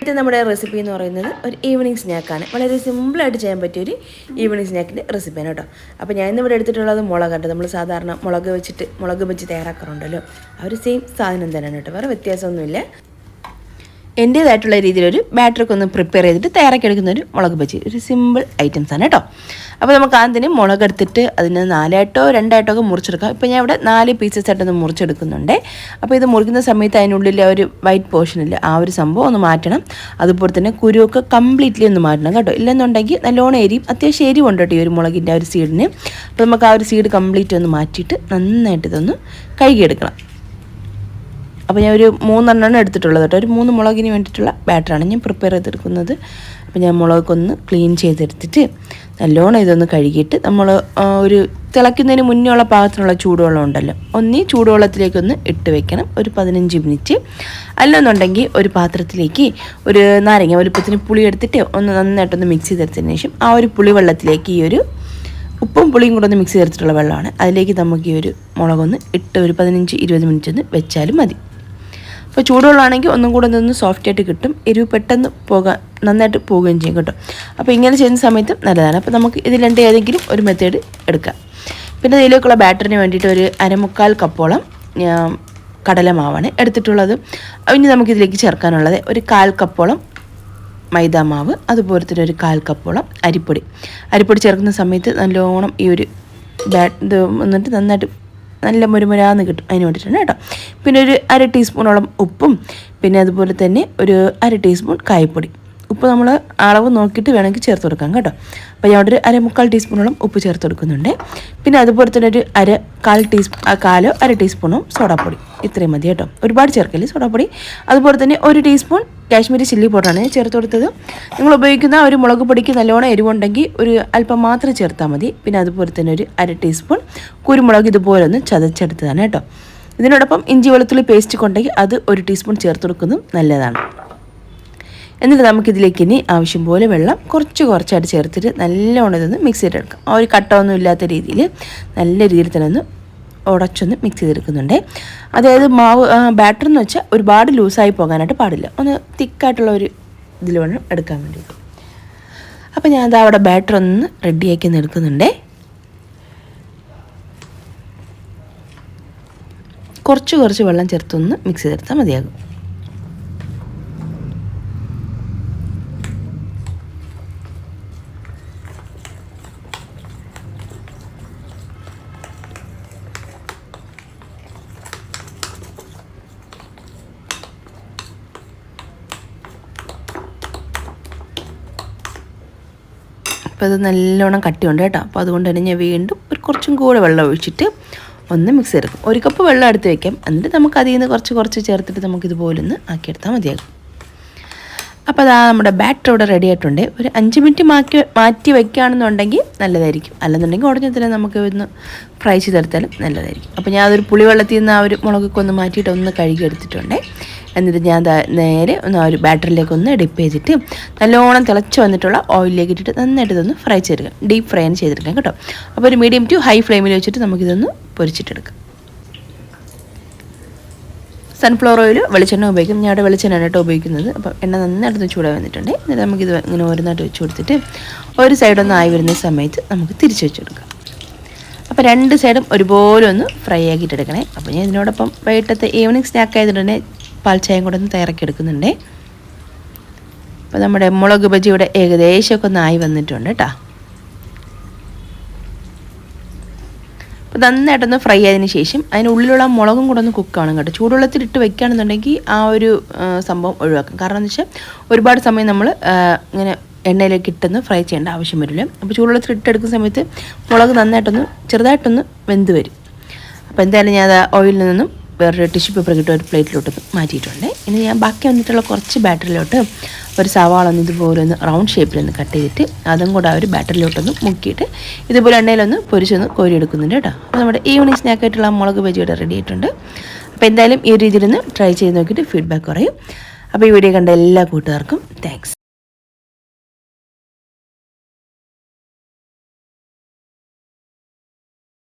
ഇത് നമ്മുടെ റെസിപ്പി എന്ന് പറയുന്നത് ഒരു ഈവനിങ് സ്നാക്കാണ്. വളരെ സിമ്പിളായിട്ട് ചെയ്യാൻ പറ്റിയൊരു ഈവനിങ് സ്നാക്കിൻ്റെ റെസിപ്പിയാണ് കേട്ടോ. അപ്പോൾ ഞാൻ ഇന്നിവിടെ എടുത്തിട്ടുള്ളത് മുളകാണ്. നമ്മൾ സാധാരണ മുളക് വെച്ച് തയ്യാറാക്കാറുണ്ടല്ലോ, ആ ഒരു സെയിം സാധനം തന്നെയാണ് കേട്ടോ, വേറെ വ്യത്യാസമൊന്നുമില്ല. എൻ്റേതായിട്ടുള്ള രീതിയിലൊരു ബാറ്ററൊക്കെ ഒന്ന് പ്രിപ്പയർ ചെയ്തിട്ട് തയ്യാറാക്കി എടുക്കുന്ന ഒരു മുളക് ബജി, ഒരു സിമ്പിൾ ഐറ്റംസാണ് കേട്ടോ. അപ്പോൾ നമുക്ക് ആദ്യം മുളക് എടുത്തിട്ട് അതിന് 4ആയിട്ടോ 2ആയിട്ടോ ഒക്കെ മുറിച്ചെടുക്കാം. ഇപ്പോൾ ഞാൻ ഇവിടെ 4 പീസസ് ആയിട്ടൊന്ന് മുറിച്ചെടുക്കുന്നുണ്ട്. അപ്പോൾ ഇത് മുറിക്കുന്ന സമയത്ത് അതിനുള്ളിൽ ആ ഒരു വൈറ്റ് പോർഷനില്ല, ആ ഒരു സംഭവം ഒന്ന് മാറ്റണം. അതുപോലെ തന്നെ കുരുവൊക്കെ കംപ്ലീറ്റ്ലി ഒന്ന് മാറ്റണം കേട്ടോ. ഇല്ലെന്നുണ്ടെങ്കിൽ നല്ലോണം എരിയും, അത്യാവശ്യം എരിവുണ്ട് കേട്ടോ ഈ ഒരു മുളകിൻ്റെ ആ ഒരു സീഡിന്. അപ്പോൾ നമുക്ക് ആ ഒരു സീഡ് കംപ്ലീറ്റ് ഒന്ന് മാറ്റിയിട്ട് നന്നായിട്ട് ഇതൊന്ന് കഴുകിയെടുക്കണം. അപ്പോൾ ഞാൻ ഒരു 3 എണ്ണം എടുത്തിട്ടുള്ളത് കേട്ടോ. ഒരു 3 മുളകിന് വേണ്ടിയിട്ടുള്ള ബാറ്ററാണ് ഞാൻ പ്രിപ്പയർ ചെയ്തെടുക്കുന്നത്. അപ്പോൾ ഞാൻ മുളകൊന്ന് ക്ലീൻ ചെയ്തെടുത്തിട്ട് നല്ലോണം ഇതൊന്ന് കഴുകിയിട്ട് നമ്മൾ ഒരു തിളയ്ക്കുന്നതിന് മുന്നേ ഉള്ള പാകത്തിനുള്ള ചൂടുവെള്ളം ഉണ്ടല്ലോ, ഒന്നീ ചൂടുവെള്ളത്തിലേക്കൊന്ന് ഇട്ട് വെക്കണം ഒരു 15 മിനിറ്റ്. അല്ലെന്നുണ്ടെങ്കിൽ ഒരു പാത്രത്തിലേക്ക് ഒരു നാരങ്ങ വലുപ്പത്തിന് പുളി എടുത്തിട്ട് ഒന്ന് നന്നായിട്ടൊന്ന് മിക്സ് ചെയ്തെടുത്തതിന് ശേഷം ആ ഒരു പുളിവെള്ളത്തിലേക്ക് ഈ ഒരു ഉപ്പും പുളിയും കൂടെ ഒന്ന് മിക്സ് ചെയ്തെടുത്തിട്ടുള്ള വെള്ളമാണ്, അതിലേക്ക് നമുക്ക് ഈ ഒരു മുളകൊന്ന് ഇട്ട് ഒരു 15-20 മിനിറ്റ് ഒന്ന് വെച്ചാലും മതി. അപ്പോൾ ചൂടുവെള്ളമാണെങ്കിൽ ഒന്നും കൂടെ ഒന്ന് സോഫ്റ്റായിട്ട് കിട്ടും, എരിവ് പെട്ടെന്ന് നന്നായിട്ട് പോവുകയും ചെയ്യും കേട്ടോ. അപ്പോൾ ഇങ്ങനെ ചെയ്യുന്ന സമയത്ത് നല്ലതാണ്. അപ്പോൾ നമുക്ക് ഇതിൽ ഏതെങ്കിലും ഒരു മെത്തേഡ് എടുക്കാം. പിന്നെ ഇതിലേക്കുള്ള ബാറ്ററിന് വേണ്ടിയിട്ട് ഒരു 1/4 കപ്പോളം കടലമാവാണ് എടുത്തിട്ടുള്ളത്. ഇനി നമുക്കിതിലേക്ക് ചേർക്കാനുള്ളത് ഒരു 1/4 കപ്പോളം മൈദാമാവ്, അതുപോലെ തന്നെ ഒരു 1/4 കപ്പോളം അരിപ്പൊടി ചേർക്കുന്ന സമയത്ത് നല്ലോണം ഈ ഒരു ഇത് വന്നിട്ട് നന്നായിട്ട് നല്ല മുരുമുരാന്ന് കിട്ടും, അതിന് വേണ്ടിയിട്ടാണ് കേട്ടോ. പിന്നെ ഒരു 1/2 ടീസ്പൂണോളം ഉപ്പും, പിന്നെ അതുപോലെ തന്നെ ഒരു 1/2 ടീസ്പൂൺ കായപ്പൊടി. ഉപ്പ് നമ്മൾ അളവ് നോക്കിയിട്ട് വേണമെങ്കിൽ ചേർത്ത് കൊടുക്കാം കേട്ടോ. അപ്പോൾ ഞാൻ ഒരു 1/4 ടീസ്പൂണോളം ഉപ്പ് ചേർത്ത് കൊടുക്കുന്നുണ്ട്. പിന്നെ അതുപോലെ തന്നെ ഒരു 1/4 ടീസ്പൂണും സോഡാപ്പൊടി, ഇത്രയും മതി കേട്ടോ, ഒരുപാട് ചേർക്കല്ലേ സോഡാപ്പൊടി. അതുപോലെ തന്നെ 1 ടീസ്പൂൺ കാശ്മീരി ചില്ലി പൗഡറാണ് ചേർത്ത് കൊടുത്തത്. നിങ്ങൾ ഉപയോഗിക്കുന്ന ഒരു മുളക് പൊടിക്ക് നല്ലോണം എരിവുണ്ടെങ്കിൽ ഒരു അല്പം മാത്രം ചേർത്താൽ മതി. പിന്നെ അതുപോലെ തന്നെ ഒരു 1/2 ടീസ്പൂൺ കുരുമുളക് ഇതുപോലെ ഒന്ന് ചതച്ചെടുത്തതാണ് കേട്ടോ. ഇതിനോടൊപ്പം ഇഞ്ചി വെളുത്തുള്ളി പേസ്റ്റ് കൊണ്ടെങ്കിൽ അത് 1 ടീസ്പൂൺ ചേർത്ത് കൊടുക്കുന്നതും നല്ലതാണ്. എന്നിട്ട് നമുക്കിതിലേക്ക് ഇനി ആവശ്യം പോലെ വെള്ളം കുറച്ചായിട്ട് ചേർത്തിട്ട് നല്ലോണം ഇതൊന്ന് മിക്സ് ചെയ്തെടുക്കാം. ആ ഒരു കട്ട ഒന്നും ഇല്ലാത്ത രീതിയിൽ നല്ല രീതിയിൽ തന്നെ ഒന്ന് ഉടച്ചൊന്ന് മിക്സ് ചെയ്തെടുക്കുന്നുണ്ട്. അതായത് മാവ് ബാറ്റർ എന്ന് വെച്ചാൽ ഒരുപാട് ലൂസായി പോകാനായിട്ട് പാടില്ല, ഒന്ന് തിക്കായിട്ടുള്ള ഒരു ഇതിൽ വേണം എടുക്കാൻ വേണ്ടിയിട്ട്. അപ്പോൾ ഞാൻ അത് അവിടെ ബാറ്റർ ഒന്ന് റെഡിയാക്കി എടുക്കുന്നുണ്ട്. കുറച്ച് വെള്ളം ചേർത്തൊന്ന് മിക്സ് ചെയ്തെടുത്താൽ മതിയാകും. അപ്പോൾ അത് നല്ലോണം കട്ടിയുണ്ട് കേട്ടോ. അപ്പോൾ അതുകൊണ്ട് തന്നെ ഞാൻ വീണ്ടും കുറച്ചും കൂടെ വെള്ളം ഒഴിച്ചിട്ട് ഒന്ന് മിക്സ് ചെയ്തെടുക്കും. 1 കപ്പ് വെള്ളം എടുത്ത് വയ്ക്കാം, എന്നിട്ട് നമുക്ക് അതിൽ നിന്ന് കുറച്ച് ചേർത്തിട്ട് നമുക്കിതുപോലെ ഒന്ന് ആക്കിയെടുത്താൽ മതിയാകും. അപ്പോൾ അതാ നമ്മുടെ ബാറ്റർ ഇവിടെ റെഡി ആയിട്ടുണ്ട്. ഒരു 5 മിനിറ്റ് മാറ്റി വയ്ക്കുകയാണെന്നുണ്ടെങ്കിൽ നല്ലതായിരിക്കും, അല്ലെന്നുണ്ടെങ്കിൽ ഉടനെ തന്നെ നമുക്ക് ഒന്ന് ഫ്രൈ ചെയ്തെടുത്താലും നല്ലതായിരിക്കും. അപ്പോൾ ഞാൻ അതൊരു പുളിവെള്ളത്തിൽ നിന്ന് ആ ഒരു മുളകൊക്കെ ഒന്ന് മാറ്റിയിട്ട് ഒന്ന് കഴുകിയെടുത്തിട്ടുണ്ട്. എന്നിട്ട് ഞാൻ നേരെ ഒന്ന് ആ ഒരു ബാറ്ററിലേക്ക് ഒന്ന് ഡിപ്പ് ചെയ്തിട്ട് നല്ലോണം തിളച്ച് വന്നിട്ടുള്ള ഓയിലിലേക്ക് ഇട്ടിട്ട് നന്നായിട്ട് ഇതൊന്ന് ഫ്രൈ ചെയ്തെടുക്കാം, ഡീപ്പ് ഫ്രൈ ചെയ്തെടുക്കാം കേട്ടോ. അപ്പോൾ ഒരു മീഡിയം ടു ഹൈ ഫ്ലെയിമിൽ വെച്ചിട്ട് നമുക്കിതൊന്ന് പൊരിച്ചിട്ടെടുക്കാം. സൺഫ്ലവർ ഓയിൽ വെളിച്ചെണ്ണ ഉപയോഗിക്കും, ഞാൻ അവിടെ വെളിച്ചെണ്ണയാണ് കേട്ടോ ഉപയോഗിക്കുന്നത്. അപ്പോൾ എണ്ണ നന്നായിട്ടൊന്ന് ചൂടായി വന്നിട്ടുണ്ട്. എന്നിട്ട് നമുക്കിത് ഇങ്ങനെ ഓരോന്നായിട്ട് വെച്ച് കൊടുത്തിട്ട് ഒരു സൈഡൊന്ന് ആയി വരുന്ന സമയത്ത് നമുക്ക് തിരിച്ച് വെച്ച് കൊടുക്കാം. അപ്പോൾ 2 സൈഡും ഒരുപോലെ ഒന്ന് ഫ്രൈ ആക്കിയിട്ടെടുക്കണേ. അപ്പോൾ ഞാൻ ഇതിനോടൊപ്പം വൈകിട്ടത്തെ ഈവനിങ് സ്നാക്ക് ആയതുകൊണ്ട് തന്നെ പാൽച്ചായം കൂടെ ഒന്ന് തയ്യാറാക്കി എടുക്കുന്നുണ്ട്. അപ്പോൾ നമ്മുടെ മുളക് ബജി ഇവിടെ ഏകദേശമൊക്കെ ഒന്ന് ആയി വന്നിട്ടുണ്ട് കേട്ടോ. അപ്പോൾ നന്നായിട്ടൊന്ന് ഫ്രൈ ആയതിനു ശേഷം അതിനുള്ളിലുള്ള മുളകും കൂടെ ഒന്ന് കുക്കാവണം കേട്ടോ. ചൂടുവെള്ളത്തിലിട്ട് വെക്കുകയാണെന്നുണ്ടെങ്കിൽ ആ ഒരു സംഭവം ഒഴിവാക്കും. കാരണം എന്ന് വെച്ചാൽ ഒരുപാട് സമയം നമ്മൾ ഇങ്ങനെ എണ്ണയിലേക്ക് ഇട്ടൊന്ന് ഫ്രൈ ചെയ്യേണ്ട ആവശ്യം വരില്ല. അപ്പോൾ ചൂടുവെള്ളത്തിൽ ഇട്ടെടുക്കുന്ന സമയത്ത് മുളക് നന്നായിട്ടൊന്ന് ചെറുതായിട്ടൊന്ന് വെന്ത് വരും. അപ്പോൾ എന്തായാലും ഞാൻ ഓയിലിൽ നിന്നും വേറൊരു ടിഷ്യൂ പേപ്പർ കിട്ടും ഒരു പ്ലേറ്റിലോട്ടൊന്ന് മാറ്റിയിട്ടുണ്ട്. ഇനി ഞാൻ ബാക്കി വന്നിട്ടുള്ള കുറച്ച് ബാറ്ററിലോട്ട് ഒരു സവാള ഒന്ന് ഇതുപോലെ ഒന്ന് റൗണ്ട് ഷേപ്പിലൊന്ന് കട്ട് ചെയ്തിട്ട് അതും കൂടെ ആ ഒരു ബാറ്ററിലോട്ടൊന്ന് മുക്കിയിട്ട് ഇതുപോലെ എണ്ണയിലൊന്ന് പൊരിച്ചൊന്ന് കോരിയെടുക്കുന്നുണ്ട് കേട്ടോ. അപ്പോൾ നമ്മുടെ ഈവനിങ് സ്നാക്കായിട്ടുള്ള മുളക് ബജിയുടെ റെഡി ആയിട്ടുണ്ട്. അപ്പോൾ എന്തായാലും ഈ രീതിയിലൊന്ന് ട്രൈ ചെയ്ത് നോക്കിയിട്ട് ഫീഡ്ബാക്ക് പറയും. അപ്പോൾ ഈ വീഡിയോ കണ്ട എല്ലാ കൂട്ടുകാർക്കും താങ്ക്സ്.